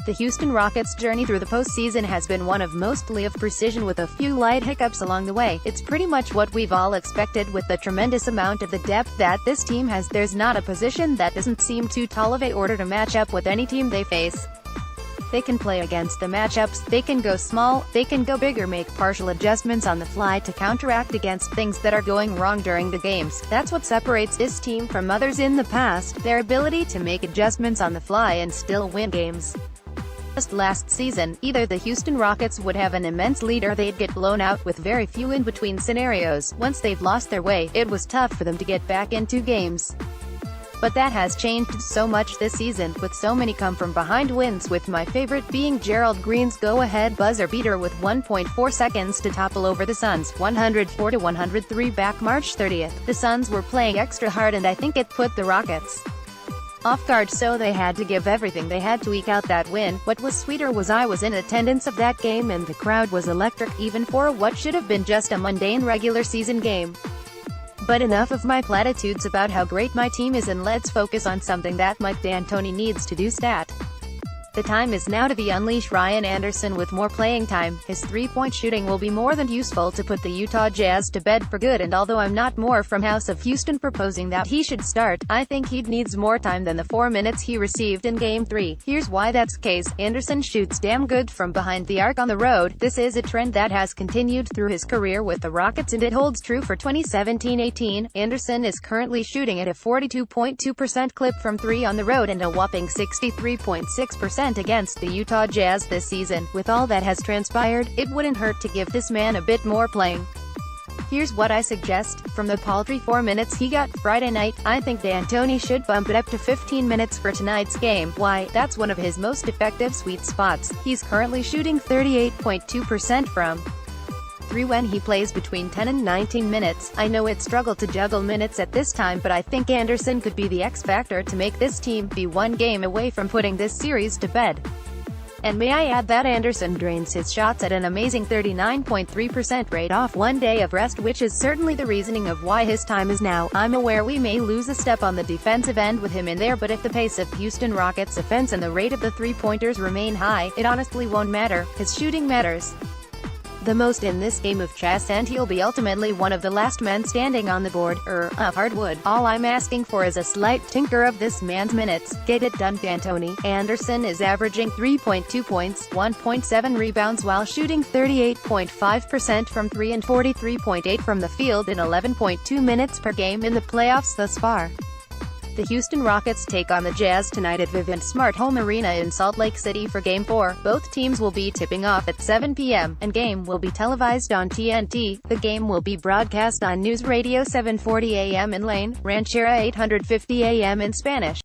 The Houston Rockets' journey through the postseason has been one of mostly of precision with a few light hiccups along the way. It's pretty much what we've all expected with the tremendous amount of the depth that this team has. There's not a position that doesn't seem too tall of a order to match up with any team they face. They can play against the matchups, they can go small, they can go big or make partial adjustments on the fly to counteract against things that are going wrong during the games. That's what separates this team from others in the past, their ability to make adjustments on the fly and still win games. Just last season, either the Houston Rockets would have an immense lead or they'd get blown out, with very few in-between scenarios. Once they've lost their way, it was tough for them to get back into games. But that has changed so much this season, with so many come-from-behind wins, with my favorite being Gerald Green's go-ahead buzzer beater with 1.4 seconds to topple over the Suns, 104-103 back March 30th. The Suns were playing extra hard and I think it put the Rockets off guard, so they had to give everything they had to eke out that win. What was sweeter was I was in attendance of that game and the crowd was electric, even for what should have been just a mundane regular season game. But enough of my platitudes about how great my team is, and let's focus on something that Mike D'Antoni needs to do. The time is now to unleash Ryan Anderson with more playing time. His three-point shooting will be more than useful to put the Utah Jazz to bed for good, and although I'm not more from House of Houston proposing that he should start, I think he needs more time than the 4 minutes he received in Game 3. Here's why that's the case. Anderson shoots damn good from behind the arc on the road. This is a trend that has continued through his career with the Rockets, and it holds true for 2017-18. Anderson is currently shooting at a 42.2% clip from 3 on the road and a whopping 63.6% against the Utah Jazz this season. With all that has transpired, it wouldn't hurt to give this man a bit more playing. Here's what I suggest. From the paltry 4 minutes he got Friday night, I think D'Antoni should bump it up to 15 minutes for tonight's game. Why? That's one of his most effective sweet spots. He's currently shooting 38.2% from 3 when he plays between 10 and 19 minutes. I know it's struggled to juggle minutes at this time, but I think Anderson could be the X factor to make this team be one game away from putting this series to bed. And may I add that Anderson drains his shots at an amazing 39.3% rate off 1 day of rest, which is certainly the reasoning of why his time is now. I'm aware we may lose a step on the defensive end with him in there, but if the pace of Houston Rockets offense and the rate of the three-pointers remain high, it honestly won't matter. His shooting matters the most in this game of chess, and he'll be ultimately one of the last men standing on the board, hardwood. All I'm asking for is a slight tinker of this man's minutes. Get it done, D'Antoni. Anderson is averaging 3.2 points, 1.7 rebounds while shooting 38.5% from 3 and 43.8 from the field in 11.2 minutes per game in the playoffs thus far. The Houston Rockets take on the Jazz tonight at Vivint Smart Home Arena in Salt Lake City for Game 4. Both teams will be tipping off at 7 p.m., and game will be televised on TNT. The game will be broadcast on News Radio 740 AM in Lane, Ranchera 850 AM in Spanish.